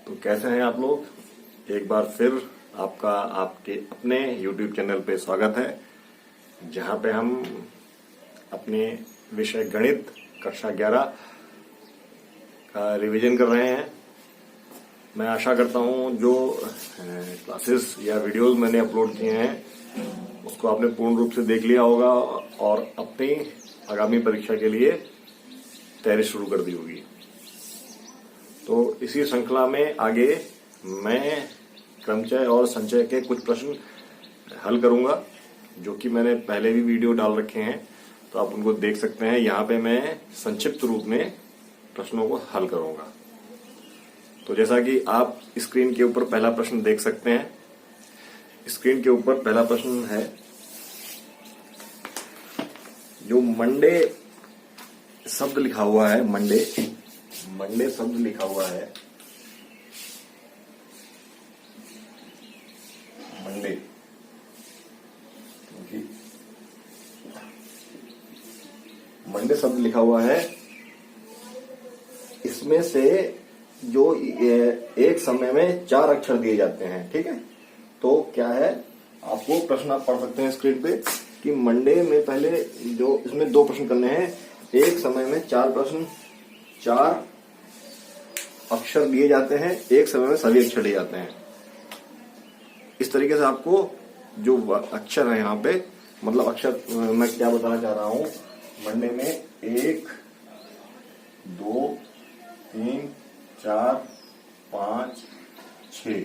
तो कैसे हैं आप लोग। एक बार फिर आपका आपके अपने YouTube चैनल पे स्वागत है, जहां पे हम अपने विषय गणित कक्षा 11 का रिवीजन कर रहे हैं। मैं आशा करता हूं जो क्लासेस या वीडियोस मैंने अपलोड किए हैं उसको आपने पूर्ण रूप से देख लिया होगा और अपनी आगामी परीक्षा के लिए तैयारी शुरू कर दी होगी। तो इसी श्रृंखला में आगे मैं क्रमचय और संचय के कुछ प्रश्न हल करूंगा, जो कि मैंने पहले भी वीडियो डाल रखे हैं, तो आप उनको देख सकते हैं। यहाँ पे मैं संक्षिप्त रूप में प्रश्नों को हल करूंगा। तो जैसा कि आप स्क्रीन के ऊपर पहला प्रश्न देख सकते हैं। स्क्रीन के ऊपर पहला प्रश्न है, जो मंडे शब्द लिखा हुआ है, मंडे शब्द लिखा हुआ है, मंडे शब्द लिखा हुआ है। इसमें से जो एक समय में 4 अक्षर दिए जाते हैं, ठीक है। तो क्या है, आपको प्रश्न आप पढ़ सकते हैं स्क्रीन पे कि मंडे में पहले जो इसमें 2 प्रश्न करने हैं, एक समय में 4 प्रश्न, 4 अक्षर दिए जाते हैं, एक समय में सभी अक्षर दिए जाते हैं। इस तरीके से आपको जो अक्षर है यहाँ पे, मतलब अक्षर मैं क्या बताना चाह रहा हूं, मंडे में 1 2 3 4 5 6,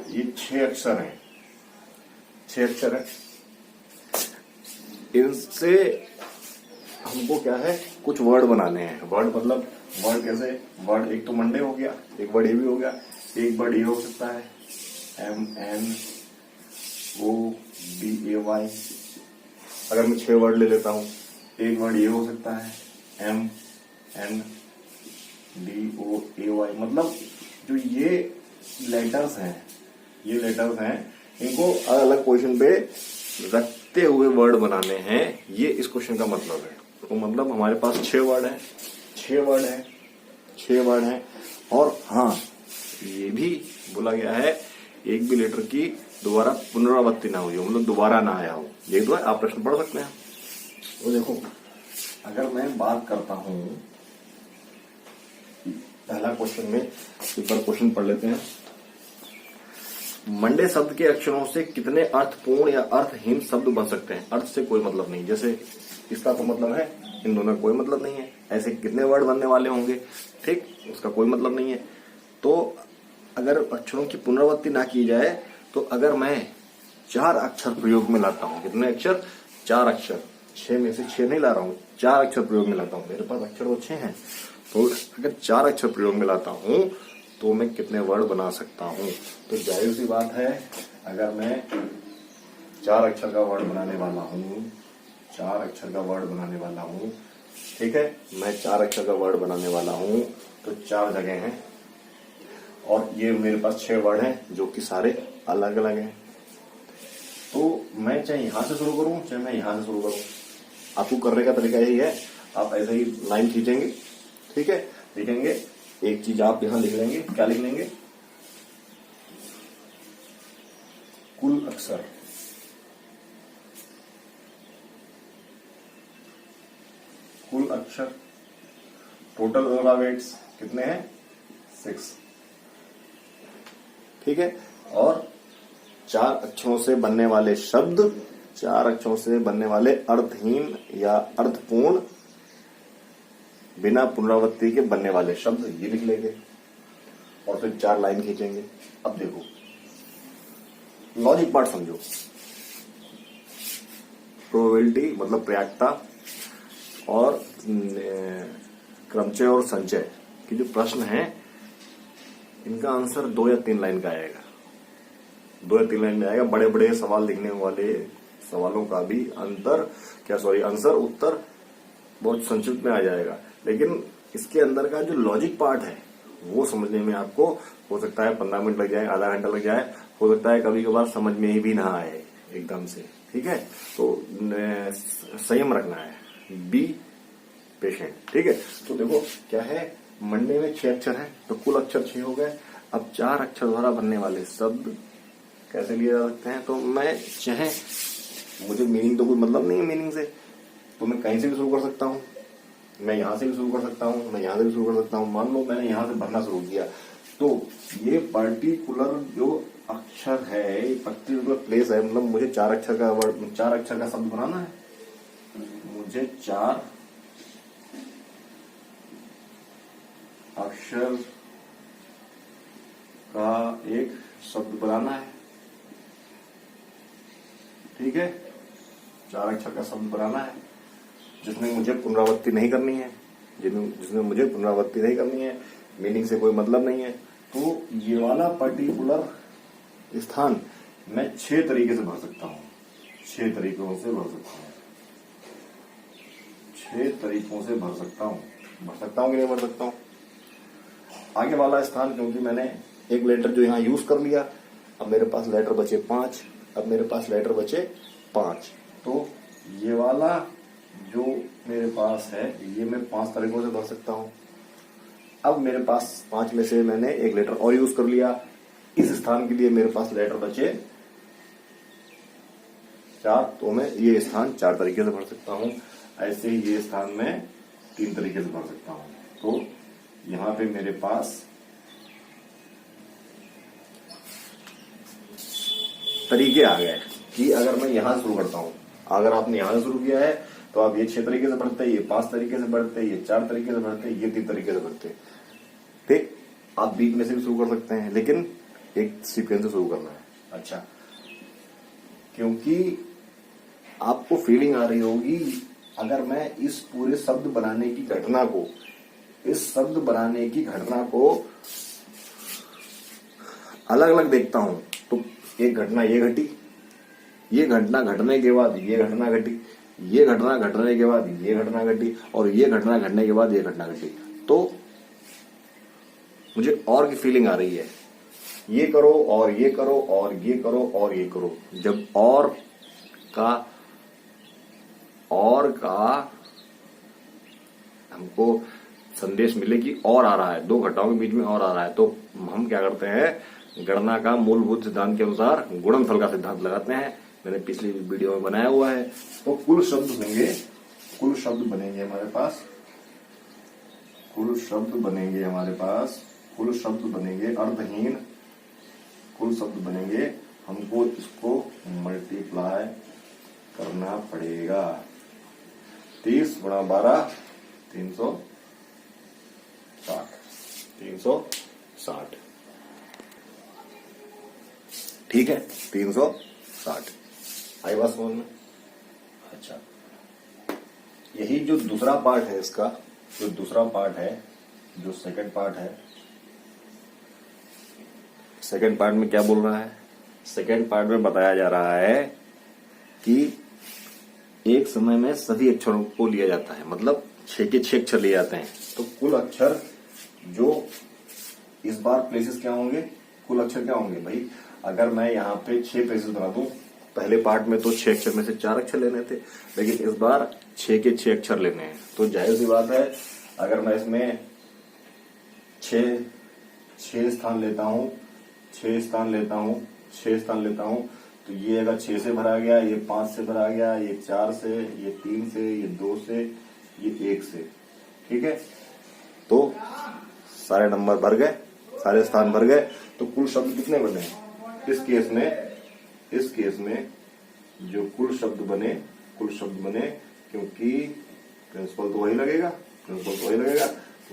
ये 6 अक्षर हैं, 6 अक्षर हैं। इनसे हमको क्या है, कुछ वर्ड बनाने हैं। वर्ड मतलब वर्ड कैसे, वर्ड एक तो मंडे हो गया, एक वर्ड ये भी हो गया, एक वर्ड ये हो सकता है MNODAY। अगर मैं 6 वर्ड ले लेता हूं, एक वर्ड ये हो सकता है MNDOAY। मतलब जो ये लेटर्स हैं, इनको अलग अलग पोजीशन पे रखते हुए वर्ड बनाने हैं। ये इस क्वेश्चन का मतलब है। तो मतलब हमारे पास 6 वर्ड हैं, 6 वर्ड हैं। और हाँ, ये भी बोला गया है, एक भी लेटर की दोबारा पुनरावृत्ति ना हुई हो, मतलब दोबारा ना आया हो। ये तो है, आप प्रश्न पढ़ सकते हैं। तो देखो, अगर मैं बात करता हूं पहला क्वेश्चन में, एक बार क्वेश्चन पढ़ लेते हैं। मंडे शब्द के अक्षरों से कितने अर्थपूर्ण या अर्थहीन शब्द बन सकते हैं? अर्थ से कोई मतलब नहीं, जैसे इसका तो मतलब है, इन दोनों का कोई मतलब नहीं है। ऐसे कितने वर्ड बनने वाले होंगे, ठीक, उसका कोई मतलब नहीं है। तो अगर अक्षरों की पुनरावृत्ति ना की जाए, तो अगर मैं 4 अक्षर प्रयोग में लाता हूं, कितने अक्षर, 4 अक्षर, 6 में से 6 नहीं ला रहा हूं, 4 अक्षर प्रयोग में लाता हूं। मेरे पास अक्षर तो 6 हैं, तो अगर 4 अक्षर प्रयोग में लाता हूं तो मैं कितने वर्ड बना सकता हूं? तो जाहिर सी बात है, अगर मैं 4 अक्षर का वर्ड बनाने वाला हूं, 4 अक्षर का वर्ड बनाने वाला हूं, ठीक है, मैं 4 अक्षर का वर्ड बनाने वाला हूं, तो 4 जगह हैं और ये मेरे पास 6 वर्ड हैं, जो कि सारे अलग अलग हैं। तो मैं चाहे यहां से शुरू करूं, चाहे मैं यहां से शुरू करूं, आपको करने का तरीका यही है। आप ऐसे ही लाइन खींचेंगे, ठीक है, लिखेंगे। एक चीज आप यहां लिख लेंगे, क्या लिख लेंगे, कुल अक्षर, कुल अक्षर, टोटल अल्फाबेट्स कितने हैं, 6, ठीक है। और 4 अक्षरों से बनने वाले शब्द, 4 अक्षरों से बनने वाले अर्थहीन या अर्थपूर्ण बिना पुनरावृत्ति के बनने वाले शब्द, ये लिख लेंगे और फिर 4 लाइन खींचेंगे। अब देखो, लॉजिक पार्ट समझो। प्रोबेबिलिटी मतलब प्रयागता और क्रमचय और संचय की जो प्रश्न है, इनका आंसर 2 या 3 लाइन का आएगा, 2 या 3 लाइन में आएगा। बड़े बड़े सवाल लिखने वाले सवालों का भी आंसर उत्तर बहुत संक्षिप्त में आ जाएगा, लेकिन इसके अंदर का जो लॉजिक पार्ट है वो समझने में आपको हो सकता है 15 मिनट लग जाए, आधा घंटा लग जाए, हो सकता है कभी कभार समझ में ही भी ना आए एकदम से, ठीक है। तो संयम रखना है, बी पेशेंट, ठीक है। तो देखो क्या है, मंडे में 6 अक्षर है, तो कुल अक्षर 6 हो गए। अब 4 अक्षर द्वारा बनने वाले शब्द कैसे लिए जा सकते हैं? तो मैं चाहे, मुझे मीनिंग तो कोई मतलब नहीं है मीनिंग से, तो मैं कहीं से भी शुरू कर सकता हूँ, मैं यहां से भी शुरू कर सकता हूँ, मैं यहां से भी शुरू कर सकता हूँ। मान लो मैंने यहां से भरना शुरू किया, तो ये पर्टिकुलर जो अक्षर है, ये पर्टिकुलर प्लेस है, मतलब मुझे 4 अक्षर का वर्ड, 4 अक्षर का शब्द बनाना है, मुझे 4 अक्षर का एक शब्द बनाना है। ठीक है, 4 अक्षर का शब्द बनाना है जिसमें मुझे पुनरावृत्ति नहीं करनी है, जिसमें मुझे पुनरावृत्ति नहीं करनी है, मीनिंग से कोई मतलब नहीं है। तो ये वाला पर्टिकुलर स्थान मैं 6 तरीके से भर सकता हूं, 6 तरीकों से भर सकता हूं, 6 तरीकों से भर सकता हूं कि नहीं भर सकता हूं। आगे वाला स्थान, क्योंकि मैंने एक लेटर जो यहां यूज कर लिया, अब मेरे पास लेटर बचे 5, अब मेरे पास लेटर बचे 5, तो ये वाला जो मेरे पास है ये मैं 5 तरीकों से भर सकता हूं। अब मेरे पास 5 में से मैंने एक लेटर और यूज कर लिया, इस स्थान के लिए मेरे पास लेटर बचे 4, तो मैं ये स्थान 4 तरीके से भर सकता हूं। ऐसे ही ये स्थान मैं 3 तरीके से भर सकता हूं। तो यहां पे मेरे पास तरीके आ गए कि अगर मैं यहां शुरू करता हूं, अगर आपने यहां से शुरू किया है तो आप ये 6 तरीके से बढ़ते हैं, ये 5 तरीके से बढ़ते हैं, ये 4 तरीके से बढ़ते हैं, ये 3 तरीके से बढ़ते हैं। ठीक, आप बीच में से भी शुरू कर सकते हैं, लेकिन एक सीक्वेंस से शुरू करना है। अच्छा, क्योंकि आपको फीलिंग आ रही होगी, अगर मैं इस पूरे शब्द बनाने की घटना को, इस शब्द बनाने की घटना को अलग अलग देखता हूं, तो एक घटना ये घटी, ये घटना घटने के बाद ये घटना घटी, ये घटना घटने के बाद ये घटना घटी, और ये घटना घटने के बाद ये घटना घटी, तो मुझे और की फीलिंग आ रही है, ये करो और ये करो और ये करो और ये करो। जब और का हमको संदेश मिले कि और आ रहा है, 2 घटाओं के बीच में और आ रहा है, तो हम क्या करते हैं, गणना का मूलभूत सिद्धांत के अनुसार गुणनफल का सिद्धांत लगाते हैं। मैंने पिछली वीडियो में बनाया हुआ है। तो कुल शब्द बनेंगे हमारे पास, कुल शब्द बनेंगे अर्थहीन, कुल शब्द बनेंगे, हमको इसको मल्टीप्लाई करना पड़ेगा। 30 गुणा 12 360। ठीक है, 360 आई बात समझ में? अच्छा, यही जो दूसरा पार्ट है इसका, जो दूसरा पार्ट है, जो सेकंड पार्ट है, सेकंड पार्ट में क्या बोल रहा है? सेकंड पार्ट में बताया जा रहा है कि एक समय में सभी अक्षरों को लिया जाता है, मतलब 6 के 6 अक्षर लिए जाते हैं। तो कुल अक्षर जो इस बार प्लेसेस क्या होंगे, कुल अक्षर क्या होंगे भाई? अगर मैं यहाँ पे 6 प्लेसेस बना दूं, पहले पार्ट में तो 6 अक्षर में से 4 अक्षर लेने थे, लेकिन इस बार 6 के 6 अक्षर लेने हैं। तो जाहिर सी बात है, अगर मैं इसमें 6 स्थान लेता हूं, 6 स्थान लेता हूं, तो ये अगर 6 से भरा गया, ये 5 से भरा गया, ये 4 से, ये 3 से, ये 2 से, ये 1 से। ठीक है, तो सारे नंबर भर गए, सारे स्थान भर गए, तो कुल शब्द कितने बने? इस केस में जो कुल शब्द बने, क्योंकि प्रिंसिपल तो वही लगेगा, तो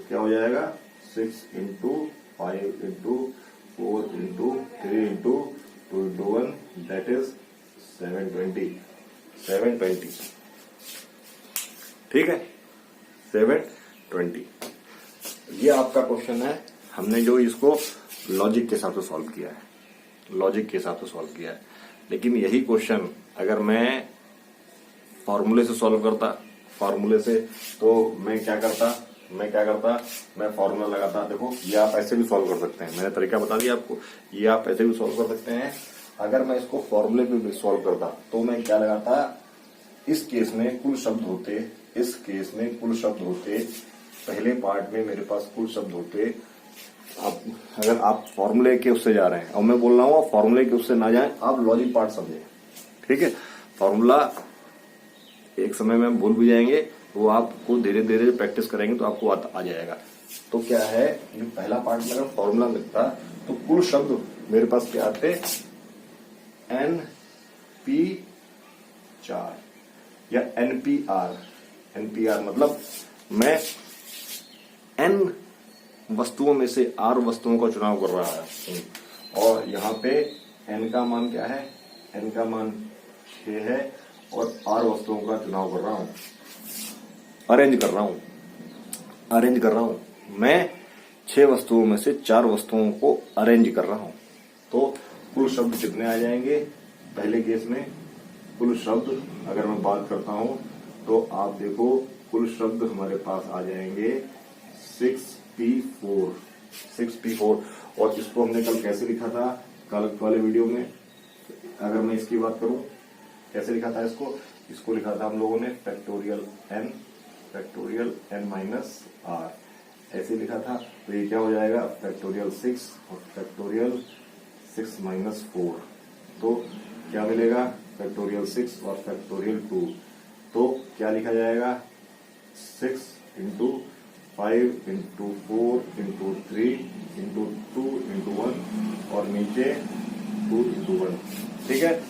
क्या हो जाएगा? 6 into 5 into 4 into 3 into 2 into 1, that is 720। ठीक है, 720। ये आपका क्वेश्चन है। हमने जो इसको लॉजिक के हिसाब से सॉल्व किया है, लेकिन यही क्वेश्चन अगर मैं फॉर्मूले से सॉल्व करता, तो मैं क्या करता, मैं फॉर्मूला लगाता। देखो, ये आप ऐसे भी सॉल्व कर सकते हैं, मैंने तरीका बता दिया आपको, ये आप ऐसे भी सॉल्व कर सकते हैं। अगर मैं इसको फॉर्मूले पे भी सॉल्व करता, तो मैं क्या लगाता, इस केस में कुल शब्द होते, पहले पार्ट में मेरे पास कुल शब्द होते। अब अगर आप फॉर्मूले के उससे जा रहे हैं और मैं बोल रहा हूँ फॉर्मूले के उससे ना जाएं, आप लॉजिक पार्ट समझें, ठीक है। फॉर्मूला एक समय में भूल भी जाएंगे, वो आपको धीरे धीरे प्रैक्टिस करेंगे तो आपको आ जाएगा। तो क्या है, ये पहला पार्ट में अगर फॉर्मूला मिलता तो कुल शब्द मेरे पास क्या आते, NP4 या NPR। NPR मतलब मैं N वस्तुओं में से R वस्तुओं का चुनाव कर रहा है, और यहाँ पे N का मान क्या है, N का मान 6 है और R वस्तुओं का चुनाव कर रहा हूं, अरेंज कर रहा हूं। मैं 6 वस्तुओं में से 4 वस्तुओं को अरेंज कर रहा हूं। तो कुल शब्द कितने आ जाएंगे, पहले केस में कुल शब्द अगर मैं बात करता हूं तो आप देखो कुल शब्द हमारे पास आ जाएंगे 6P4। और इसको हमने कल कैसे लिखा था, कल वाले वीडियो में अगर मैं इसकी बात करूं कैसे लिखा था, इसको लिखा था हम लोगों ने फैक्टोरियल n माइनस r, ऐसे लिखा था। तो ये क्या हो जाएगा, फैक्टोरियल 6 और फैक्टोरियल 6 माइनस 4। तो क्या मिलेगा, फैक्टोरियल 6 और फैक्टोरियल 2। तो क्या लिखा जाएगा, 6 into 5 into 4 into 3 into 2 into 1 और नीचे 2 इंटू 1, ठीक है।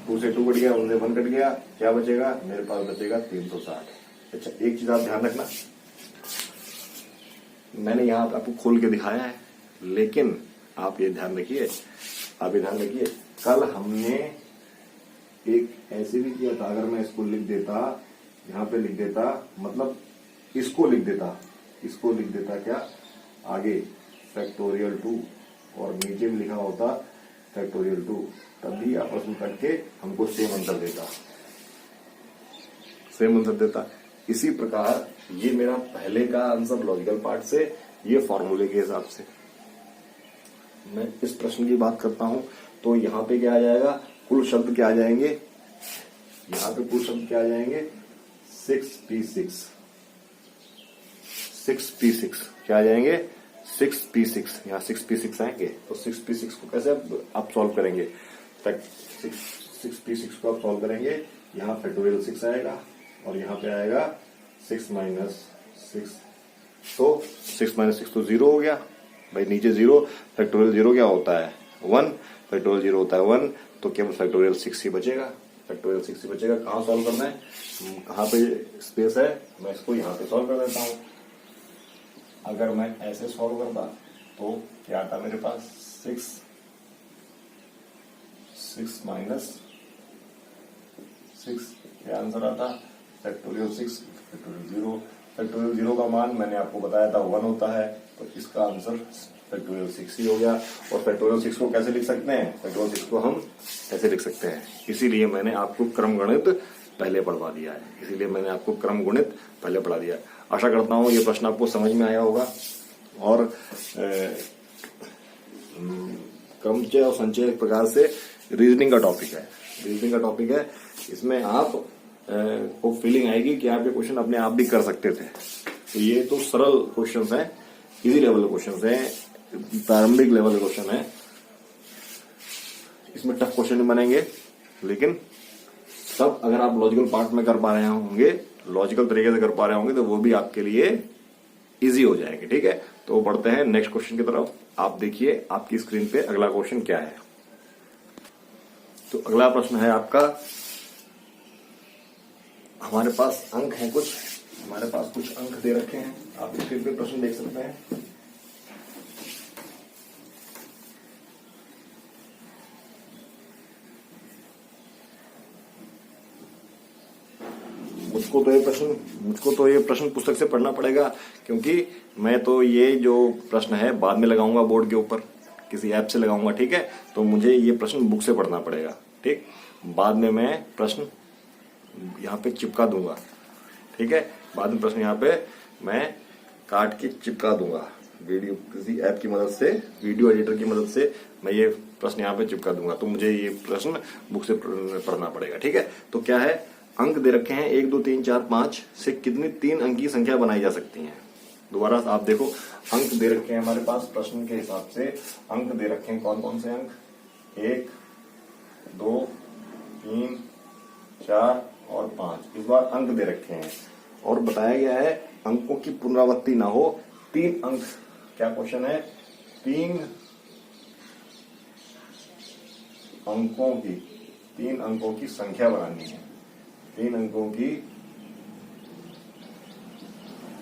2 से 2 कट गया, 1 से 1 कट गया, क्या बचेगा, मेरे पास बचेगा 360। अच्छा, एक चीज आप ध्यान रखना, मैंने यहाँ आपको खोल के दिखाया है, लेकिन आप ये ध्यान रखिए, कल हमने एक ऐसे भी किया था। अगर मैं इसको लिख देता, यहाँ पे लिख देता, मतलब इसको लिख देता क्या, आगे फैक्टोरियल 2 और नीचे भी लिखा होता फैक्टोरियल 2, तभी आपस में कट के हमको सेम आंसर देता। इसी प्रकार ये मेरा पहले का आंसर लॉजिकल पार्ट से, ये फॉर्मूले के हिसाब से। मैं इस प्रश्न की बात करता हूं तो यहाँ पे क्या आ जाएगा, कुल शब्द क्या आ जाएंगे, यहाँ पे कुल शब्द क्या आ जाएंगे, 6P6 क्या आ जाएंगे, 6P6, यहाँ 6P6 आएंगे। तो 6P6 को कैसे आप सॉल्व करेंगे, 6P6 को आप सॉल्व करेंगे, यहाँ फैक्टोरियल 6 आएगा और यहाँ पे आएगा 6 माइनस 6। तो 6 माइनस 6 तो 0 हो गया भाई, नीचे 0, फैक्टोरियल 0 क्या होता है 1, फैक्टोरियल 0 होता है 1, तो केवल फैक्टोरियल 6 ही बचेगा। कहाँ सॉल्व करना है, कहाँ पे स्पेस है, मैं इसको यहाँ पे सॉल्व कर देता हूँ। अगर मैं ऐसे सॉल्व करता तो क्या आता मेरे पास, 6 माइनस 6 क्या आंसर आता, फैक्टोरियल 6, फैक्टोरियल 0 का मान मैंने आपको बताया था 1 होता है, तो इसका आंसर फैक्टोरियल 6 ही हो गया। और फैक्टोरियल 6 को कैसे लिख सकते हैं, फैक्टोरियल 6 को हम ऐसे लिख सकते हैं। इसीलिए मैंने आपको क्रम गणित पहले पढ़वा दिया है, आशा करता हूं ये प्रश्न आपको समझ में आया होगा। और क्रमचय और संचय एक प्रकार से रीजनिंग का टॉपिक है। इसमें आप को फीलिंग आएगी कि आप ये क्वेश्चन अपने आप भी कर सकते थे। तो ये तो सरल क्वेश्चंस हैं, इजी लेवल के क्वेश्चंस हैं, प्रारंभिक लेवल के क्वेश्चन है, इसमें टफ क्वेश्चन नहीं बनेंगे। लेकिन सब अगर आप लॉजिकल पार्ट में कर पा रहे होंगे, लॉजिकल तरीके से कर पा रहे होंगे, तो वो भी आपके लिए इजी हो जाएंगे, ठीक है। तो बढ़ते हैं नेक्स्ट क्वेश्चन की तरफ। आप देखिए आपकी स्क्रीन पे अगला क्वेश्चन क्या है। तो अगला प्रश्न है आपका, हमारे पास अंक है कुछ अंक दे रखे हैं, आप स्क्रीन पे प्रश्न देख सकते हैं। मुझको तो ये प्रश्न पुस्तक से पढ़ना पड़ेगा, क्योंकि मैं तो ये जो प्रश्न है बाद में लगाऊंगा बोर्ड के ऊपर, किसी ऐप से लगाऊंगा, ठीक है। तो मुझे ये प्रश्न बुक से पढ़ना पड़ेगा, ठीक। बाद में मैं प्रश्न यहाँ पे चिपका दूंगा, ठीक है। बाद में प्रश्न यहाँ पे मैं काट के चिपका दूंगा, वीडियो किसी ऐप की मदद से, वीडियो एडिटर की मदद से मैं ये प्रश्न यहाँ पे चिपका दूंगा। तो मुझे ये प्रश्न बुक से पढ़ना पड़ेगा, ठीक है। तो क्या है, अंक दे रखे हैं 1 2 3 4 5 से कितनी 3 अंक की संख्या बनाई जा सकती है। दोबारा आप देखो, अंक दे रखे हैं हमारे पास प्रश्न के हिसाब से, अंक दे रखे हैं कौन कौन से अंक, 1, 2, 3, 4 और 5। इस बार अंक दे रखे हैं और बताया गया है अंकों की पुनरावृत्ति ना हो। 3 अंक, क्या क्वेश्चन है, 3 अंकों की संख्या बनानी है। 3 अंकों की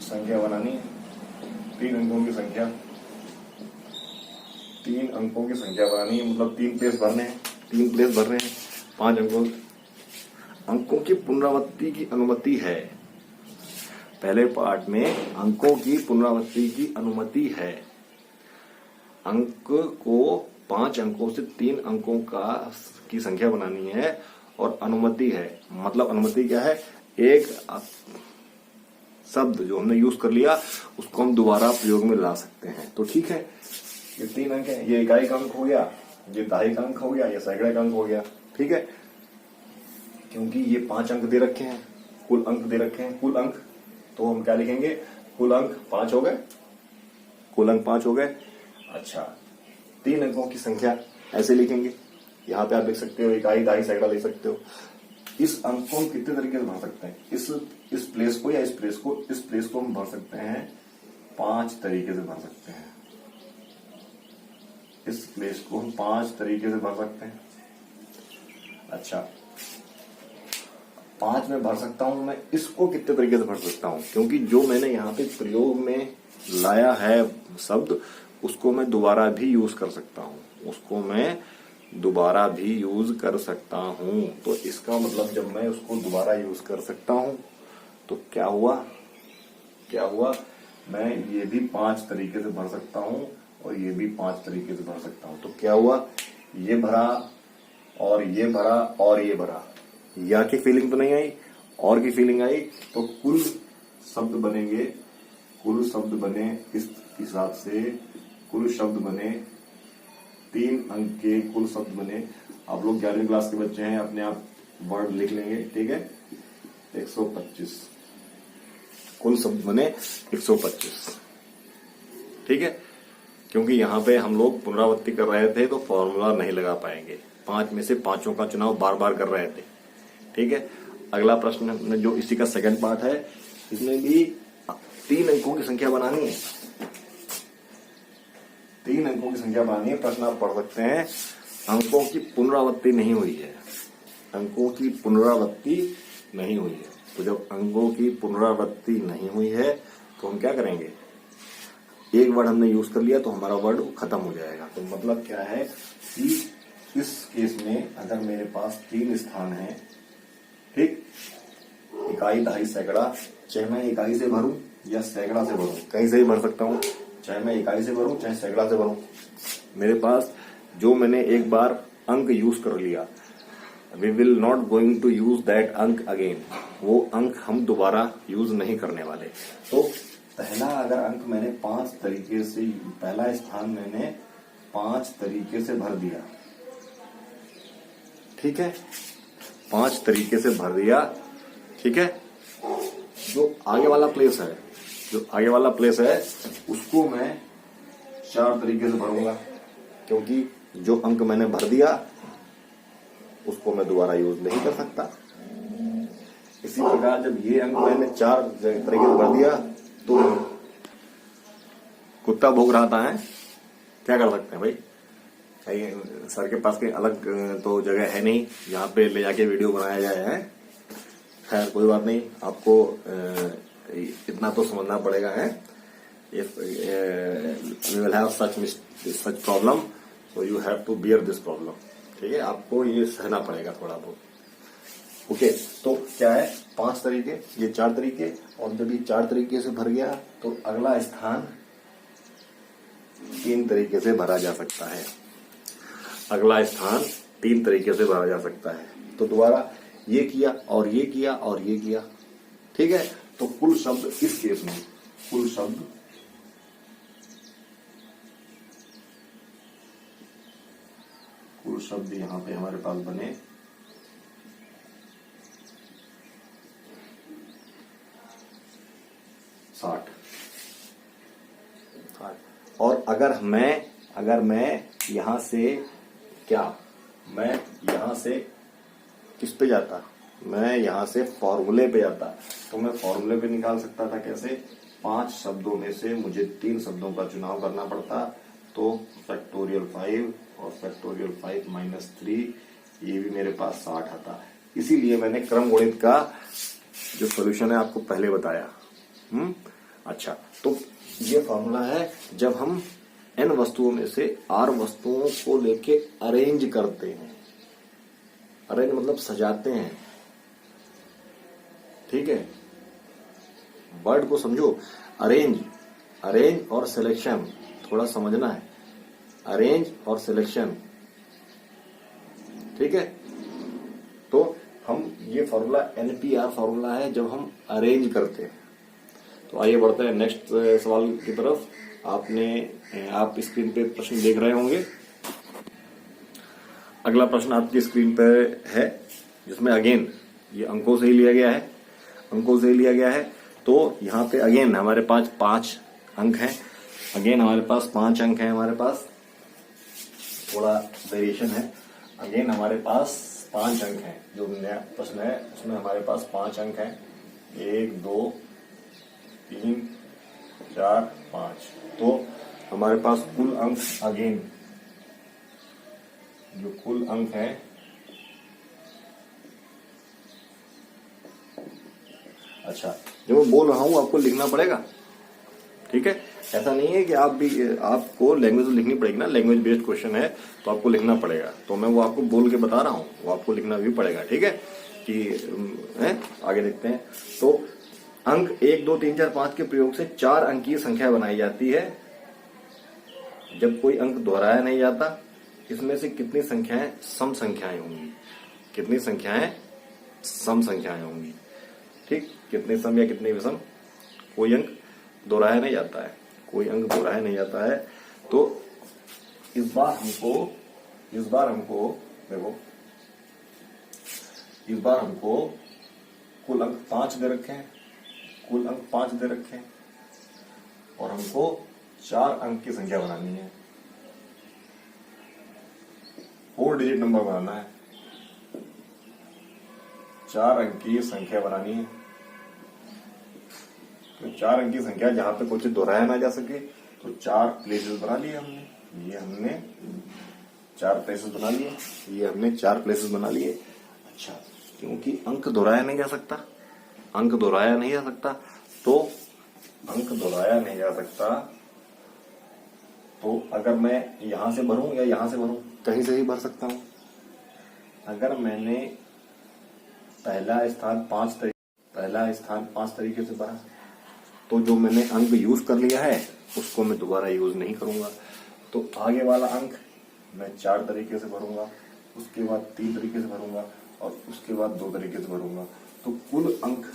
संख्या बनानी है। 3 अंकों की संख्या, 3 अंकों की संख्या बनानी है, मतलब 3 प्लेस भरने हैं, 3 प्लेस भर रहे हैं। 5 अंकों की पुनरावृत्ति की अनुमति है। पहले पार्ट में अंकों की पुनरावृत्ति की अनुमति है। अंक को 5 अंकों से 3 अंकों की संख्या बनानी है और अनुमति है। मतलब अनुमति क्या है, एक शब्द जो हमने यूज कर लिया उसको हम दोबारा प्रयोग में ला सकते हैं। तो ठीक है, ये 3 अंक है, ये इकाई का अंक हो गया, ये दहाई का अंक हो गया, ये सैकड़े का अंक हो गया। ठीक है, क्योंकि ये 5 अंक दे रखे हैं, कुल अंक दे रखे हैं, कुल अंक, तो हम क्या लिखेंगे, कुल अंक 5 हो गए, कुल अंक 5 हो गए। अच्छा, 3 अंकों की संख्या ऐसे लिखेंगे, यहाँ पे आप लिख सकते हो इकाई, दहाई, सैकड़ा लिख सकते हो। इस अंक को हम कितने तरीके से भर सकते हैं, इस प्लेस को या इस प्लेस को हम भर सकते हैं 5 तरीके से भर सकते हैं। इस प्लेस को हम 5 तरीके से भर सकते हैं। अच्छा, 5 में भर सकता हूं मैं, इसको कितने तरीके से भर सकता हूं, क्योंकि जो मैंने यहाँ पे प्रयोग में लाया है शब्द, उसको मैं दोबारा भी यूज कर सकता हूं, उसको मैं दोबारा भी यूज कर सकता हूं। तो इसका मतलब जब मैं उसको दोबारा यूज कर सकता हूं तो क्या हुआ, मैं ये भी 5 तरीके से भर सकता हूं और ये भी 5 तरीके से भर सकता हूं। तो क्या हुआ, ये भरा और ये भरा और ये भरा, या की फीलिंग तो नहीं आई, और की फीलिंग आई, तो कुल शब्द बने इस हिसाब से, कुल शब्द बने 3 अंक के कुल शब्द बने। आप लोग 11वीं क्लास के बच्चे हैं, अपने आप वर्ड लिख लेंगे। ठीक है, 125 कुल शब्द बने 125। ठीक है, क्योंकि यहाँ पे हम लोग पुनरावृत्ति कर रहे थे तो फॉर्मूला नहीं लगा पाएंगे, 5 में से 5 का चुनाव बार बार कर रहे थे। ठीक है, अगला प्रश्न जो इसी का सेकंड पार्ट है, इसमें भी 3 अंकों की संख्या बनानी है। 3 अंकों की संख्या बनानी है। प्रश्न आप पढ़ सकते हैं, अंकों की पुनरावृत्ति नहीं हुई है, अंकों की पुनरावृत्ति नहीं हुई है। तो जब अंकों की पुनरावृत्ति नहीं हुई है तो हम क्या करेंगे, एक वर्ड हमने यूज कर लिया तो हमारा वर्ड खत्म हो जाएगा। तो मतलब क्या है कि इस केस में अगर मेरे पास 3 स्थान है, ठीक, इकाई, दहाई, सैकड़ा, चाहे मैं इकाई से भरूं या सैकड़ा से भरूं, कहीं से ही भर सकता हूं, चाहे मैं इकाई से भरूं चाहे सैकड़ा से भरूं। मेरे पास जो मैंने एक बार अंक यूज कर लिया, we will not going to use that अंक अगेन, वो अंक हम दोबारा यूज नहीं करने वाले। तो पहला अगर अंक मैंने 5 तरीके से, पहला स्थान मैंने 5 तरीके से भर दिया, ठीक है, 5 तरीके से भर दिया। ठीक है, जो आगे वाला प्लेस है उसको मैं 4 तरीके से भरूंगा, क्योंकि जो अंक मैंने भर दिया उसको मैं दोबारा यूज नहीं कर सकता। इसी प्रकार जब ये अंक मैंने 4 तरीके से भर दिया तो कुत्ता भौंक रहा था, है क्या कर सकते हैं भाई, सर के पास कहीं अलग तो जगह है नहीं जहाँ पे ले जाके वीडियो बनाया जाए है। खैर कोई बात नहीं, आपको इतना तो समझना पड़ेगा है, if you will have such problem so you have to bear this problem. ठीक है, आपको ये सहना पड़ेगा थोड़ा बहुत। ओके, तो क्या है 5 तरीके, ये 4 तरीके, और जब ये 4 तरीके से भर गया तो अगला स्थान 3 तरीके से भरा जा सकता है, अगला स्थान 3 तरीके से भरा जा सकता है। तो दोबारा ये किया और ये किया और ये किया। ठीक है, तो कुल शब्द इस केस में, कुल शब्द यहां पे हमारे पास बने 60। अगर मैं यहां से मैं यहां से किस पे जाता, मैं यहां से फॉर्मूले पे जाता, तो मैं फॉर्मूले पे निकाल सकता था कैसे, 5 शब्दों में से मुझे 3 शब्दों का चुनाव करना पड़ता, तो फैक्टोरियल 5 और फैक्टोरियल 5 माइनस 3, ये भी मेरे पास 60 आता है। इसीलिए मैंने क्रम गणित का जो सॉल्यूशन है आपको पहले बताया। अच्छा, तो ये फॉर्मूला है जब हम n वस्तुओं में से r वस्तुओं को लेके अरेंज करते हैं। अरेंज मतलब सजाते हैं, ठीक है, वर्ड को समझो। अरेंज और सिलेक्शन थोड़ा समझना है, अरेंज और सिलेक्शन, ठीक है। तो हम ये फॉर्मूला NPR फॉर्मूला है जब हम अरेंज करते हैं। तो आइए बढ़ते हैं नेक्स्ट सवाल की तरफ। आप स्क्रीन पे प्रश्न देख रहे होंगे। अगला प्रश्न आपकी स्क्रीन पे है, जिसमें अगेन ये अंकों से ही लिया गया है। तो यहाँ पे अगेन हमारे पास 5 अंक हैं। अगेन हमारे पास 5 अंक हैं। हमारे पास थोड़ा वेरिएशन है। अगेन हमारे पास 5 अंक हैं। जो नया प्रश्न है उसमें हमारे पास 5 अंक हैं। 1 2 3 4 5। तो हमारे पास कुल अंक अगेन जो कुल अंक है, अच्छा जो मैं बोल रहा हूं आपको लिखना पड़ेगा, ठीक है। ऐसा नहीं है कि आपको लैंग्वेज लिखनी पड़ेगी ना, लैंग्वेज बेस्ड क्वेश्चन है तो आपको लिखना पड़ेगा। तो मैं वो आपको बोल के बता रहा हूं, वो आपको लिखना भी पड़ेगा, ठीक है। कि आगे देखते हैं। तो अंक 1 2 3 4 5 के प्रयोग से 4 अंकीय संख्या बनाई जाती है जब कोई अंक दोहराया नहीं जाता। इसमें से कितनी संख्याएं सम संख्याएं होंगी? कितनी संख्याएं सम संख्याएं होंगी? ठीक, कितने सम या कितने विषम? कोई अंक दोहराया नहीं जाता है, कोई अंक दोहराया नहीं जाता है। तो इस बार हमको देखो, इस बार हमको कुल अंक 5 दे रखे हैं, कुल अंक 5 दे रखे हैं और हमको 4 अंक की संख्या बनानी है, 4 डिजिट नंबर बनाना है, 4 अंक की संख्या बनानी है। तो 4 अंक की संख्या जहां पे कुछ दोहराया ना जा सके तो 4 प्लेसेस बना लिए हमने। ये हमने 4 प्लेसेस बना लिए, ये हमने 4 प्लेसेस बना लिए। अच्छा, क्योंकि अंक दोहराया नहीं जा सकता, अंक दोहराया नहीं जा सकता, तो अंक दोहराया नहीं जा सकता तो अगर मैं यहां से भरूं या यहां से भरूं, कहीं से ही भर सकता हूं। अगर मैंने पहला स्थान 5 तरीके से भरा तो जो मैंने अंक यूज कर लिया है उसको मैं दोबारा यूज नहीं करूंगा। तो आगे वाला अंक मैं 4 तरीके से भरूंगा, उसके बाद 3 तरीके से भरूंगा और उसके बाद 2 तरीके से भरूंगा। तो कुल अंक,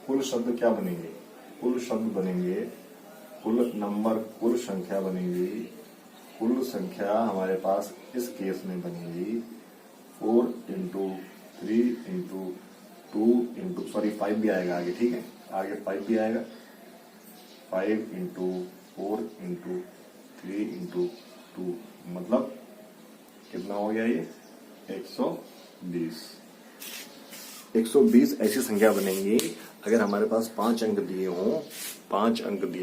कुल शब्द क्या बनेंगे? कुल शब्द बनेंगे, कुल नंबर, कुल संख्या बनेगी। कुल संख्या हमारे पास इस केस में बनेगी 4 इंटू 3 इंटू 2 इंटू 5 भी आएगा आगे, ठीक है, आगे 5 भी आएगा। 5 इंटू 4 इंटू 3 इंटू 2 मतलब कितना हो गया ये? 120। 120 ऐसी संख्या बनेंगी अगर हमारे पास 5 अंक दिए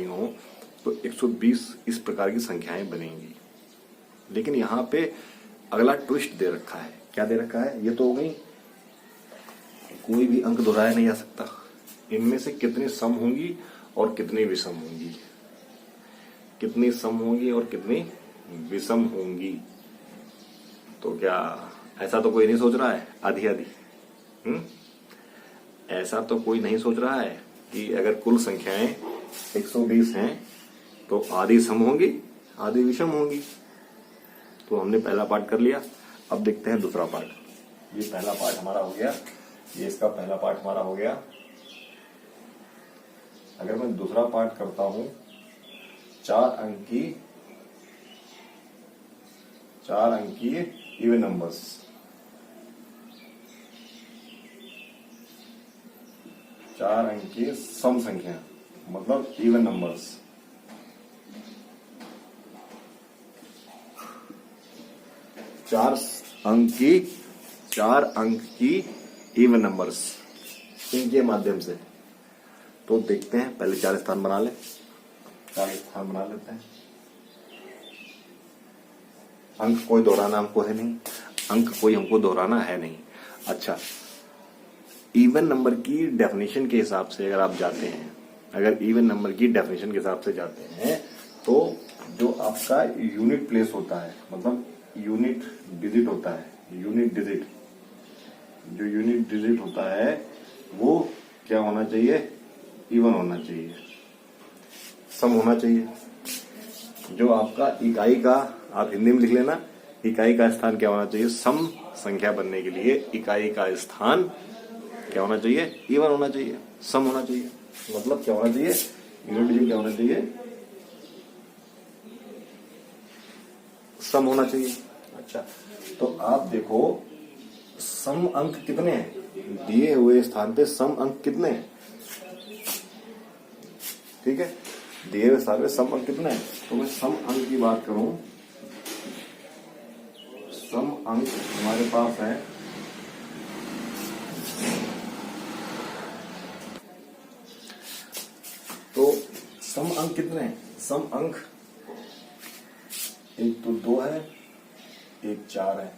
हों तो 120 इस प्रकार की संख्याएं बनेंगी। लेकिन यहाँ पे अगला ट्विस्ट दे रखा है। क्या दे रखा है? ये तो हो गई, कोई भी अंक दोहराया नहीं जा सकता। इनमें से कितनी सम होंगी और कितनी विषम होंगी, कितनी सम होंगी और कितनी विषम होंगी। तो क्या ऐसा तो कोई नहीं सोच रहा है आधी आधी? ऐसा तो कोई नहीं सोच रहा है कि अगर कुल संख्याएं 120 हैं तो आधी सम होंगी आधी विषम होंगी। तो हमने पहला पार्ट कर लिया। अब देखते हैं दूसरा पार्ट। ये पहला पार्ट हमारा हो गया, ये इसका पहला पार्ट हमारा हो गया। अगर मैं दूसरा पार्ट करता हूं, 4 अंकी इवन नंबर्स, 4 अंकी सम संख्या मतलब इवन नंबर्स। चार अंक की इवन नंबर्स, इनके माध्यम से। तो देखते हैं, पहले 4 स्थान बना ले, 4 स्थान बना लेते हैं। अंक कोई दोहराना हमको है नहीं, अंक कोई हमको दोहराना है नहीं। अच्छा, इवन नंबर की डेफिनेशन के हिसाब से अगर आप जाते हैं, अगर इवन नंबर की डेफिनेशन के हिसाब से जाते हैं, तो जो आपका यूनिट प्लेस होता है, मतलब यूनिट डिजिट होता है, यूनिट डिजिट, जो यूनिट डिजिट होता है वो क्या होना चाहिए? इवन होना चाहिए, सम होना चाहिए। जो आपका इकाई का, आप हिंदी में लिख लेना, इकाई का स्थान क्या होना चाहिए? सम संख्या बनने के लिए इकाई का स्थान क्या होना चाहिए? इवन होना चाहिए, सम होना चाहिए। मतलब क्या होना चाहिए? यूनिट डिजिट क्या होना चाहिए? सम होना चाहिए। अच्छा, तो आप देखो सम अंक कितने हैं दिए हुए स्थान पे, सम अंक कितने हैं? ठीक है, दिए हुए स्थान पे सम अंक कितने हैं? तो मैं सम अंक की बात करूं, सम अंक हमारे पास है तो सम अंक कितने हैं? सम अंक एक तो 2 है, एक 4 है,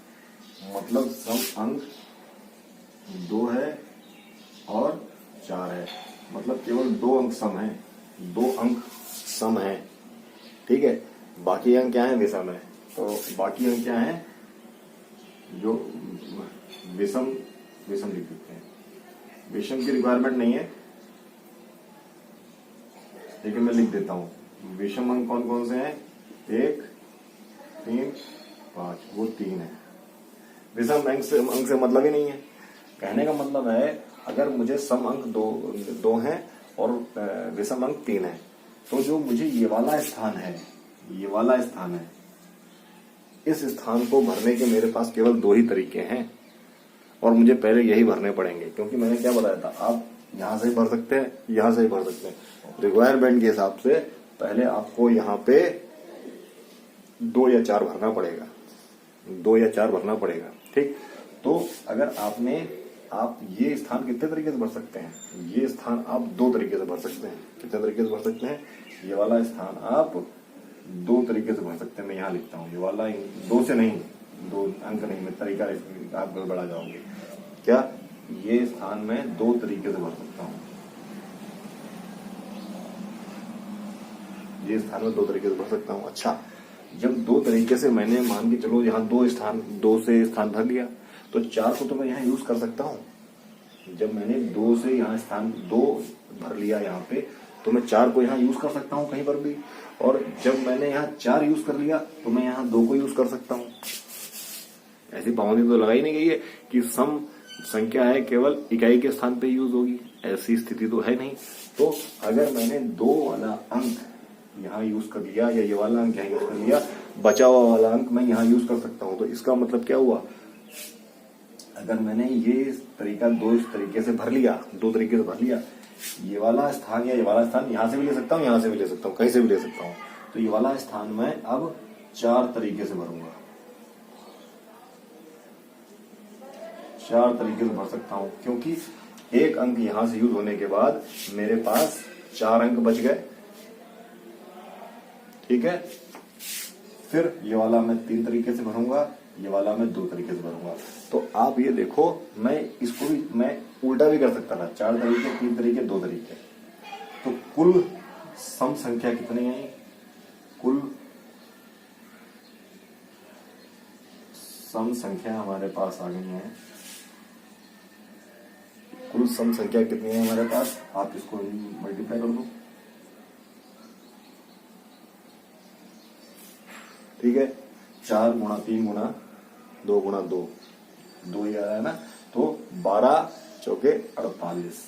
मतलब सम अंक 2 है और 4 है, मतलब केवल 2 अंक सम है, 2 अंक सम है। ठीक है, बाकी अंक क्या है? विषम है। तो बाकी अंक क्या है? जो विषम, विषम लिख देते हैं, विषम की रिक्वायरमेंट नहीं है, लेकिन मैं लिख देता हूं। विषम अंक कौन कौन से हैं? 1, 3, 5, वो 3 है। विषम अंक से मतलब ही नहीं है। कहने का मतलब है, अगर मुझे सम अंक दो हैं और विषम अंक 3 है, तो जो मुझे ये वाला स्थान है, ये वाला स्थान है, इस स्थान को भरने के मेरे पास केवल 2 ही तरीके हैं, और मुझे पहले यही भरने पड़ेंगे। क्योंकि मैंने क्या बताया था, आप यहां से ही भर सकते हैं, यहां से ही भर सकते हैं। रिक्वायरमेंट के हिसाब से पहले आपको यहाँ पे 2 या 4 भरना पड़ेगा, 2 या 4 भरना पड़ेगा। ठीक, तो अगर आप ये स्थान कितने तरीके से भर सकते हैं? ये स्थान आप 2 तरीके से भर सकते हैं। कितने तरीके से भर सकते हैं? ये वाला स्थान आप 2 तरीके से भर सकते हैं। मैं यहाँ लिखता हूँ, ये वाला 2 से नहीं, 2 अंक नहीं, मैं तरीका आप गड़बड़ा जाओगे। क्या ये स्थान मैं 2 तरीके से भर सकता हूँ? ये स्थान में 2 तरीके से भर सकता हूँ। अच्छा, जब 2 तरीके से मैंने मान के चलो यहाँ 2 से स्थान भर लिया, तो 4 को तो मैं यहाँ यूज कर सकता हूँ। जब मैंने 2 से यहाँ स्थान 2 भर लिया यहाँ पे, तो मैं 4 को यहाँ यूज कर सकता हूँ कहीं पर भी। और जब मैंने यहाँ 4 यूज कर लिया, तो मैं यहाँ 2 को यूज कर सकता हूँ। ऐसी पाबंदी तो लगाई नहीं गई है कि सम संख्या है केवल इकाई के स्थान पे यूज होगी, ऐसी स्थिति तो है नहीं। तो अगर मैंने 2 वाला अंक यहाँ यूज कर लिया, या ये वाला अंक यहाँ यूज कर लिया, बचा हुआ वाला अंक मैं यहाँ यूज कर सकता हूँ। तो इसका मतलब क्या हुआ? अगर मैंने ये तरीका 2 तरीके से भर लिया, 2 तरीके से भर लिया, ये वाला स्थान या ये वाला स्थान यहाँ से भी ले सकता हूँ, यहाँ से भी ले सकता हूँ, कहीं से भी ले सकता हूँ। तो ये वाला स्थान मैं अब 4 तरीके से भरूंगा, 4 तरीके से भर सकता हूँ, क्योंकि एक अंक यहां से यूज होने के बाद मेरे पास 4 अंक बच गए। ठीक है, फिर ये वाला मैं 3 तरीके से भरूंगा, ये वाला मैं 2 तरीके से भरूंगा। तो आप ये देखो, मैं इसको भी मैं उल्टा भी कर सकता था, 4 तरीके, 3 तरीके, 2 तरीके। तो कुल सम संख्या कितनी है? कुल सम संख्या हमारे पास आ गई है। कुल सम संख्या कितनी है हमारे पास? आप इसको मल्टीप्लाई कर दो। ठीक है, 4 गुणा 3 गुणा 2 गुणा 2, 2 ही आ रहा है ना। तो 12 चौके 48।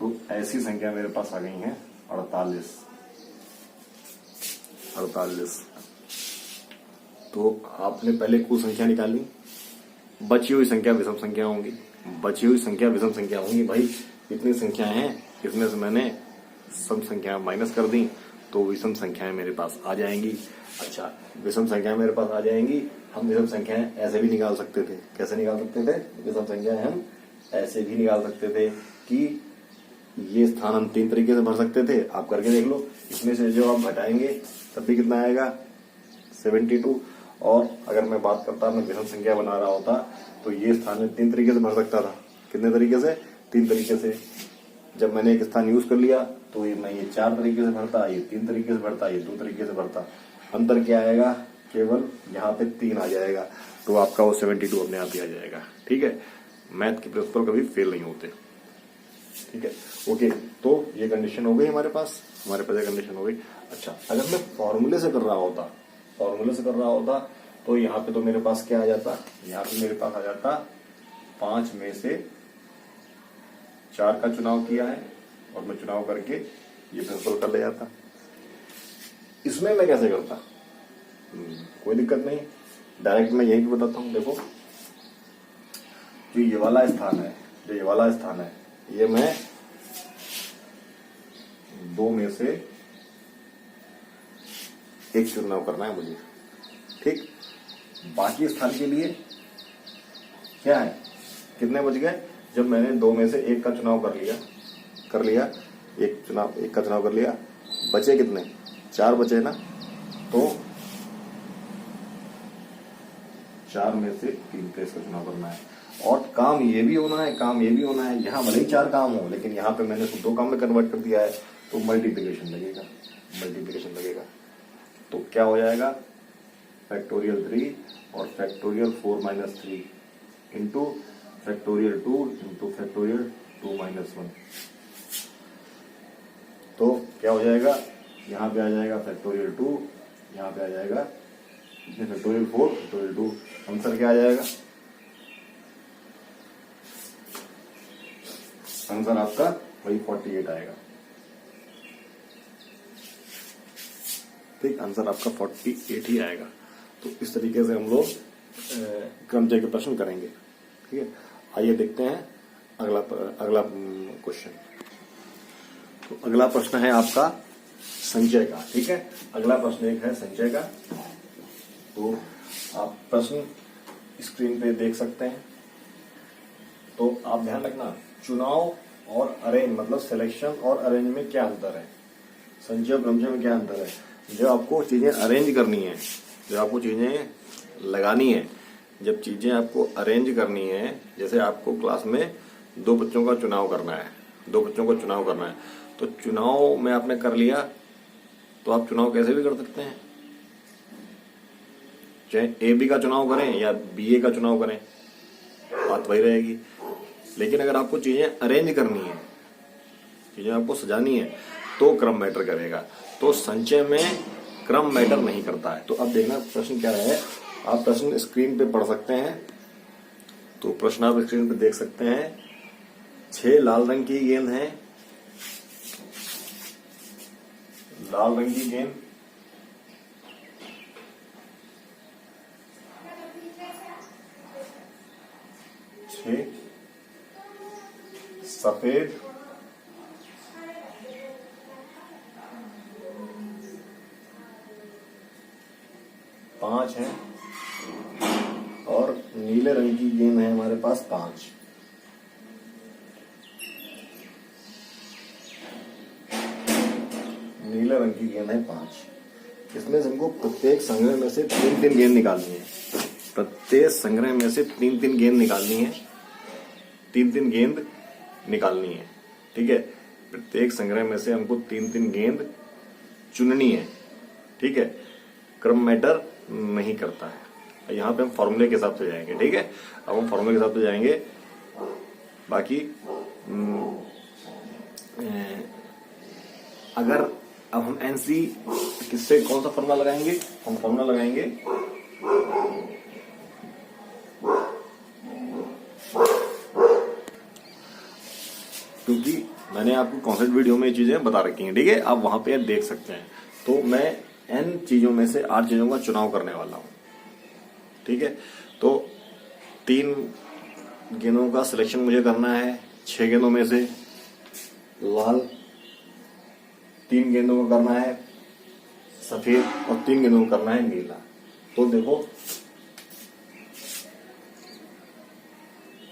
तो ऐसी संख्या मेरे पास आ गई है 48। तो आपने पहले कुल संख्या निकाली, बची हुई संख्या विषम संख्या होंगी, बची हुई संख्या विषम संख्या होंगी। भाई इतनी संख्याएं हैं, इसमें से मैंने सम संख्या माइनस कर दी, तो विषम संख्याएं मेरे पास आ जाएंगी। अच्छा, विषम संख्याएं मेरे पास आ जाएंगी। हम विषम संख्याएं ऐसे भी निकाल सकते थे। कैसे निकाल सकते थे? विषम संख्याएं हम ऐसे भी निकाल सकते थे कि ये स्थान हम 3 तरीके से भर सकते थे। आप करके देख लो। इसमें से जो आप घटाएंगे तब भी कितना आएगा? 72। और अगर मैं बात करता, मैं विषम संख्या बना रहा होता तो ये स्थान में 3 तरीके से भर सकता था। कितने तरीके से? 3 तरीके से। जब मैंने एक स्थान यूज कर लिया तो ये मैं ये 4 तरीके से भरता, ये 3 तरीके से भरता, ये 2 तरीके से भरता। अंतर क्या आएगा? केवल यहाँ पे 3 आ जाएगा, तो आपका वो 72 अपने आप ही आ जाएगा। ठीक है, मैथ के प्रिंसिपल कभी फेल नहीं होते। ठीक है, ओके। तो ये कंडीशन हो गई हमारे पास ये कंडीशन हो गई। अच्छा, अगर मैं फॉर्मूले से कर रहा होता तो यहाँ पे तो मेरे पास क्या आ जाता? यहाँ पे मेरे पास आ जाता 5 में से 4 का चुनाव किया है और मैं चुनाव करके ये प्रिंसिपल कर ले जाता। इसमें मैं कैसे करता? कोई दिक्कत नहीं, डायरेक्ट मैं यही भी बताता हूं। देखो, जो ये वाला स्थान है, ये मैं 2 में से 1 चुनाव करना है मुझे। ठीक, बाकी स्थान के लिए क्या है? कितने बच गए? जब मैंने 2 में से 1 का चुनाव कर लिया, एक का चुनाव कर लिया, बचे कितने? 4 बचे ना। तो 4 में से 3 का इसका चुनाव करना है। और काम ये भी होना है, यहाँ भले ही 4 काम हो, लेकिन यहाँ पे मैंने उसको 2 काम में कन्वर्ट कर दिया है, तो मल्टीप्लिकेशन लगेगा। तो क्या हो जाएगा? फैक्टोरियल 3 और factorial 4 - 3 into factorial 2 into factorial 2 - 1। तो क्या हो जाएगा? यहाँ पे आ जाएगा फैक्टोरियल 2, यहाँ पे आ जाएगा फैक्टोरियल 4, फैक्टोरियल 2। आंसर क्या आ जाएगा? आंसर आपका वही 48 आएगा। ठीक, आंसर आपका 48 ही आएगा। तो इस तरीके से हम लोग क्रमजय के प्रश्न करेंगे। ठीक है, आइए देखते हैं अगला क्वेश्चन। तो अगला प्रश्न है आपका संचय का। ठीक है, अगला प्रश्न एक है संचय का। तो आप प्रश्न स्क्रीन पे देख सकते हैं। तो आप ध्यान रखना, चुनाव और अरेंज मतलब सिलेक्शन और अरेंज में क्या अंतर है, संचय और क्रमजय में क्या अंतर है। जब आपको चीजें अरेंज करनी है, जब आपको चीजें लगानी है, जब चीजें आपको अरेंज करनी है, जैसे आपको क्लास में 2 बच्चों का चुनाव करना है, तो चुनाव में आपने कर लिया, तो आप चुनाव कैसे भी कर सकते हैं, चाहे AB का चुनाव करें या BA का चुनाव करें, बात वही रहेगी। लेकिन अगर आपको चीजें अरेंज करनी है, चीजें आपको सजानी है, तो क्रम मैटर करेगा। तो संचय में क्रम मैटर नहीं करता है। तो अब देखना प्रश्न क्या है, आप प्रश्न स्क्रीन पे पढ़ सकते हैं। तो प्रश्न आप स्क्रीन पे देख सकते हैं। 6 लाल रंग की गेंद है, लाल रंग की गेंद 6 सफेद 5 है और नीले रंग की गेंद है हमारे पास 5। नीले रंग की गेंद है 5। इसमें से हमको प्रत्येक संग्रह में से 3-3 गेंद निकालनी है। प्रत्येक संग्रह में से 3-3 गेंद निकालनी है। 3-3 गेंद निकालनी है। ठीक है, प्रत्येक संग्रह में से हमको 3-3 गेंद चुननी है। ठीक है, क्रम मैटर नहीं करता है। यहाँ पे हम फॉर्मूले के हिसाब से जाएंगे। ठीक है, अब हम फॉर्मूले के हिसाब से जाएंगे। बाकी अगर अब हम एनसी किससे कौन सा फॉर्मूला लगाएंगे, हम फॉर्मूला लगाएंगे क्योंकि मैंने आपको कॉन्सेप्ट वीडियो में ये चीजें बता रखी हैं। ठीक है, आप वहां पे देख सकते हैं। तो मैं n चीजों में से 8 चीजों का चुनाव करने वाला हूं। ठीक है, तो 3 गेंदों का सिलेक्शन मुझे करना है। 6 गेंदों में से लाल 3 गेंदों का करना है। सफेद और 3 गेंदों को करना है नीला। तो देखो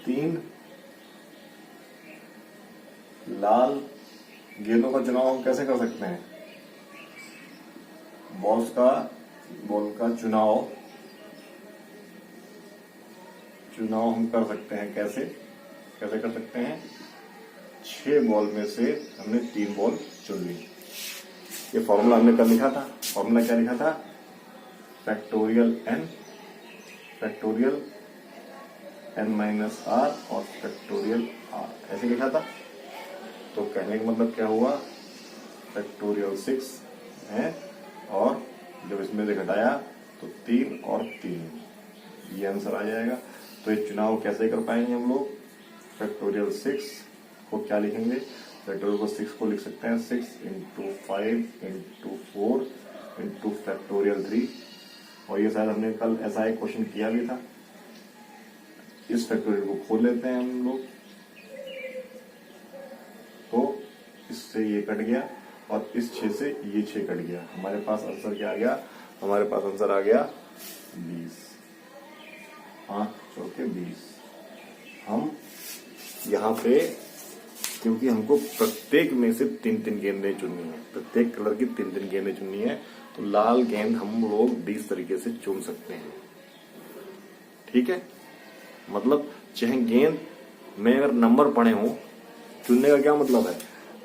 3 लाल गेंदों का चुनाव हम कैसे कर सकते हैं? बॉल का चुनाव हम कर सकते हैं। कैसे कर सकते हैं? 6 बॉल में से हमने 3 बॉल चुन ली। ये फॉर्मूला हमने कल लिखा था। फॉर्मूला क्या लिखा था? फैक्टोरियल n माइनस r और फैक्टोरियल r, ऐसे लिखा था। तो कहने का मतलब क्या हुआ? फैक्टोरियल 6 है और जब इसमें से घटाया तो 3 और 3, ये आंसर आ जाएगा। तो ये चुनाव कैसे कर पाएंगे हम लोग? फैक्टोरियल 6 को क्या लिखेंगे? फैक्टोरियल को 6 को लिख सकते हैं 6 इंटू 5 इंटू 4 इंटू फैक्टोरियल 3। और ये शायद हमने कल ऐसा एक क्वेश्चन किया भी था। इस फैक्टोरियल को खोल लेते हैं हम लोग, तो इससे ये कट गया और इस 6 से ये 6 कट गया। हमारे पास आंसर क्या आ गया? हमारे पास आंसर आ गया 20। 5 चौके 20। हम यहाँ पे, क्योंकि हमको प्रत्येक में से 3-3 गेंदें चुननी है, प्रत्येक कलर की 3-3 गेंदें चुननी है, तो लाल गेंद हम लोग 20 तरीके से चुन सकते हैं। ठीक है, मतलब चाहे गेंद में अगर नंबर पड़े हों, चुनने का क्या मतलब है?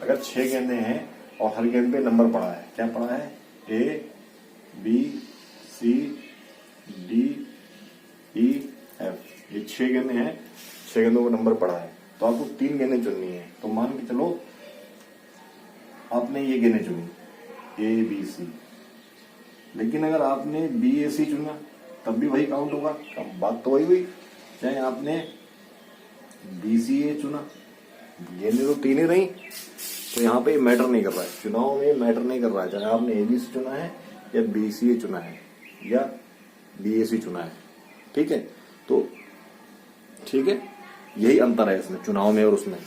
अगर 6 गेंदें हैं और हर गेंद पे नंबर पड़ा है, क्या पड़ा है? A B C D E F, ये 6 गेंदें हैं, 6 गेंदों का नंबर पड़ा है, तो आपको 3 गेंदें चुननी है। तो मान के चलो आपने ये गेंदें चुनी A B C, लेकिन अगर आपने B A C चुना तब भी वही काउंट होगा। बात तो वही हुई। चाहे आपने B C A चुना, गेंदें तो 3 ही रही, तो यहाँ पे मैटर नहीं कर रहा है, चुनाव में मैटर नहीं कर रहा है। चाहे आपने ABC चुना है या BCA चुना है या BAC चुना है। ठीक है, तो ठीक है, यही अंतर है इसमें, चुनाव में और उसमें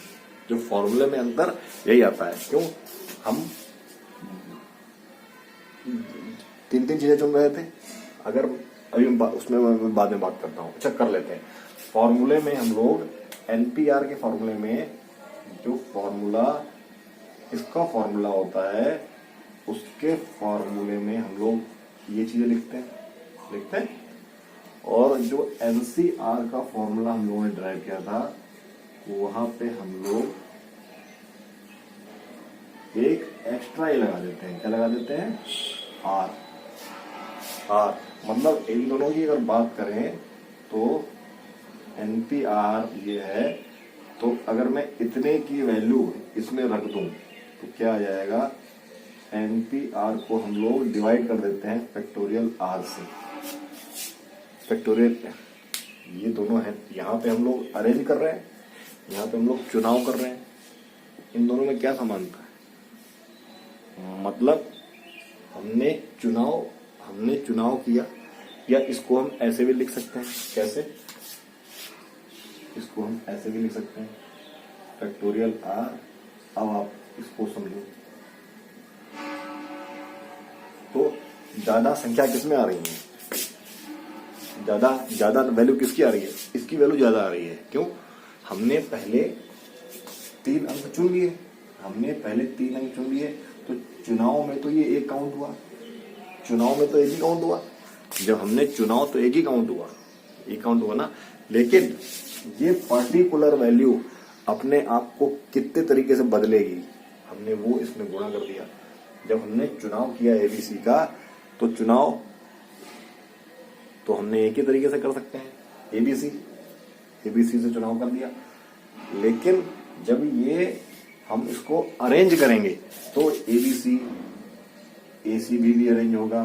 जो फॉर्मूले में अंतर यही आता है। क्यों? हम 3-3 चीजें चुन रहे थे। अगर अभी उसमें मैं बाद में बात करता हूँ। अच्छा, कर लेते हैं। फॉर्मूले में हम लोग NPR के फॉर्मूले में जो फॉर्मूला, इसका फॉर्मूला होता है, उसके फॉर्मूले में हम लोग ये चीजें लिखते हैं। और जो NCR का फॉर्मूला हम लोगों ने ड्राइव किया था, वहां पे हम लोग एक एक्स्ट्रा ये लगा देते हैं। क्या लगा देते हैं? R। मतलब इन दोनों की अगर बात करें तो NPR ये है, तो अगर मैं इतने की वैल्यू इसमें रख दूं तो क्या आ जाएगा? NPR को हम लोग डिवाइड कर देते हैं फैक्टोरियल R से। फैक्टोरियल ये दोनों है, यहाँ पे हम लोग अरेंज कर रहे हैं, यहाँ पे हम लोग चुनाव कर रहे हैं। इन दोनों में क्या समानता है? मतलब हमने चुनाव किया, या इसको हम ऐसे भी लिख सकते हैं। कैसे? इसको हम ऐसे भी लिख सकते हैं, फैक्टोरियल R। अब आप इसको समझो, तो ज्यादा संख्या किसमें आ रही है? ज्यादा वैल्यू किसकी आ रही है? इसकी वैल्यू ज्यादा आ रही है। क्यों? हमने पहले 3 अंक चुन लिए, तो चुनाव में तो ये एक काउंट हुआ, चुनाव में तो एक ही काउंट हुआ। जब हमने चुनाव तो एक ही काउंट हुआ ना, लेकिन ये पर्टिकुलर वैल्यू अपने आप को कितने तरीके से बदलेगी, हमने वो इसमें गुणा कर दिया। जब हमने चुनाव किया ABC का, तो चुनाव तो हमने एक ही तरीके से कर सकते हैं, ABC से चुनाव कर दिया। लेकिन जब ये हम इसको अरेंज करेंगे तो ABC ACB भी अरेंज होगा,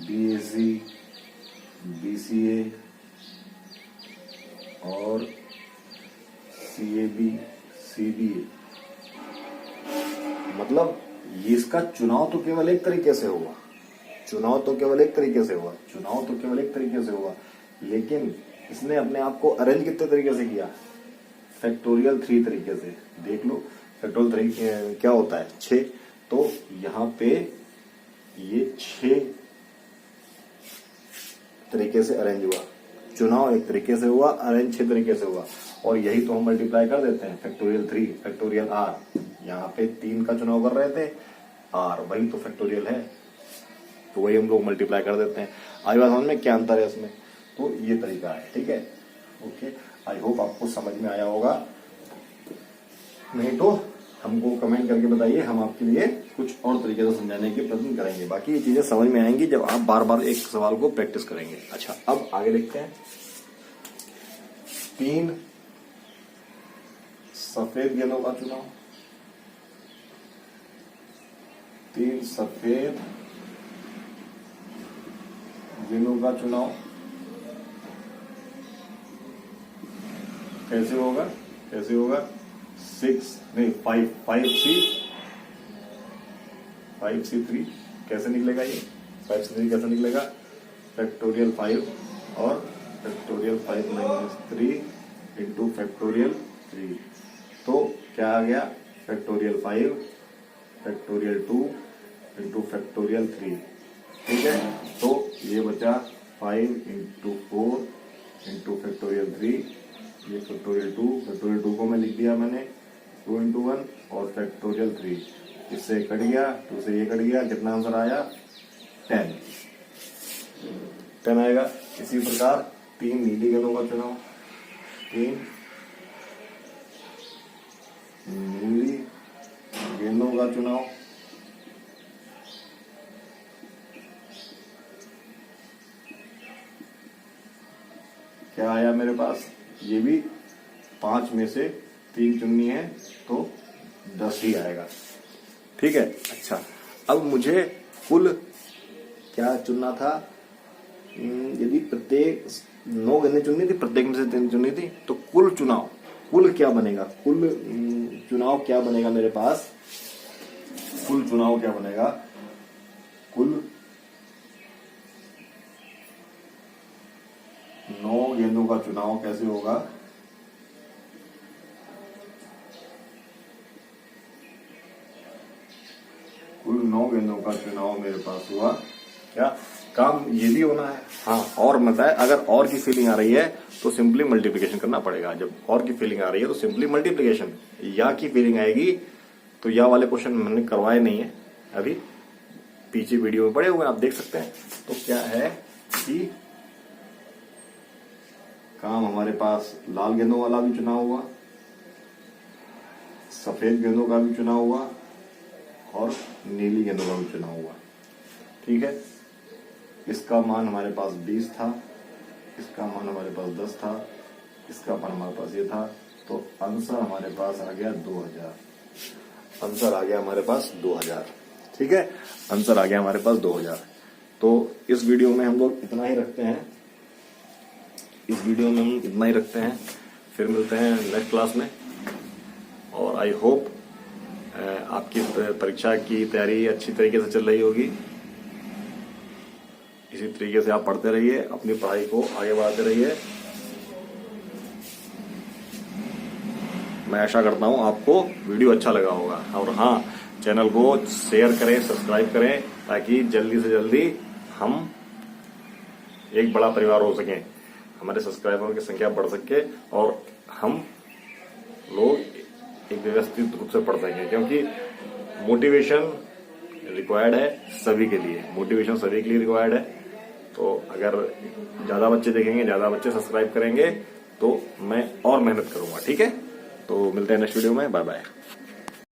BAC BCA और CAB CBA। मतलब ये इसका चुनाव तो केवल एक तरीके से हुआ, लेकिन इसने अपने आप को अरेंज कितने तरीके से किया? फैक्टोरियल 3 तरीके से। देख लो, फैक्टोरियल 3 क्या होता है? 6। तो यहाँ पे ये 6 तरीके से अरेंज हुआ, चुनाव एक तरीके से हुआ, अरेंज 6 तरीके से हुआ, और यही तो हम मल्टीप्लाई कर देते हैं फैक्टोरियल 3 फैक्टोरियल r। यहाँ पे 3 का चुनाव कर रहे थे, r वही तो फैक्टोरियल है, तो वही हम लोग मल्टीप्लाई कर देते हैं। आई बात समझ में क्या अंतर है इसमें? तो ये तरीका है, ठीक है। ओके, आई होप आपको समझ में आया होगा, नहीं तो हमको कमेंट करके बताइए, हम आपके लिए कुछ और तरीके से समझाने की प्रयत्न करेंगे। बाकी ये चीजें समझ में आएंगी जब आप बार बार एक सवाल को प्रैक्टिस करेंगे। अच्छा, अब आगे देखते हैं। 3 सफेद गेंदों का चुनाव, 3 सफेद गेंदों का चुनाव कैसे होगा? 5C3 कैसे निकलेगा? ये 5C3 कैसे निकलेगा? फैक्टोरियल 5 और फैक्टोरियल 5 माइनस 3 इंटू फैक्टोरियल 3, तो क्या आ गया? फैक्टोरियल 5 फैक्टोरियल 2 इंटू फैक्टोरियल 3, ठीक है। तो ये बचा 5 इंटू 4 इंटू फैक्टोरियल 3, ये फैक्टोरियल 2 को मैं लिख दिया मैंने 2 इंटू 1, और फैक्टोरियल 3 इससे कट गया, 2 से ये कट गया, कितना आंसर आया? 10 आएगा। इसी प्रकार 3 नीली गेंदों का चुनाव, 3 नीली गेंदों का चुनाव क्या आया मेरे पास? ये भी 5 में से 3 चुननी है तो 10 ही आएगा, ठीक है। अच्छा, अब मुझे कुल क्या चुनना था? यदि प्रत्येक 9 गेंदें चुननी थी, प्रत्येक में से 3 चुननी थी, तो कुल चुनाव, कुल क्या बनेगा? कुल चुनाव क्या बनेगा मेरे पास? कुल चुनाव क्या बनेगा? कुल 9 गेंदों का चुनाव कैसे होगा? कुल 9 गेंदों का चुनाव मेरे पास हुआ। क्या काम ये भी होना है? हाँ, और बताए, अगर और की फीलिंग आ रही है तो सिंपली मल्टीप्लिकेशन करना पड़ेगा। जब और की फीलिंग आ रही है तो सिंपली मल्टीप्लिकेशन। या की फीलिंग आएगी तो या वाले क्वेश्चन मैंने करवाए नहीं है अभी, पीछे वीडियो में पड़े हुए आप देख सकते हैं। तो क्या है कि काम हमारे पास लाल गेंदों वाला भी चुनाव हुआ, सफेद गेंदों का भी चुनाव हुआ, और नीली गेंदों का भी चुनाव हुआ, ठीक है। इसका मान हमारे पास 20 था, इसका मान हमारे पास 10 था, इसका मान हमारे पास ये था, तो आंसर हमारे पास आ गया 2000। आंसर आ गया हमारे पास 2000, ठीक है। आंसर आ गया हमारे पास 2000। तो इस वीडियो में हम लोग इतना ही रखते हैं, फिर मिलते हैं नेक्स्ट क्लास में। और आई होप आपकी परीक्षा की तैयारी अच्छी तरीके से चल रही होगी। इसी तरीके से आप पढ़ते रहिए, अपनी पढ़ाई को आगे बढ़ाते रहिए। मैं आशा करता हूं आपको वीडियो अच्छा लगा होगा। और हाँ, चैनल को शेयर करें, सब्सक्राइब करें, ताकि जल्दी से जल्दी हम एक बड़ा परिवार हो सकें, हमारे सब्सक्राइबरों की संख्या बढ़ सके और हम लोग एक व्यवस्थित रूप से पढ़ सकें। क्योंकि मोटिवेशन रिक्वायर्ड है सभी के लिए, मोटिवेशन सभी के लिए रिक्वायर्ड है। तो अगर ज्यादा बच्चे देखेंगे, ज्यादा बच्चे सब्सक्राइब करेंगे, तो मैं और मेहनत करूंगा, ठीक है। तो मिलते हैं नेक्स्ट वीडियो में, बाय बाय।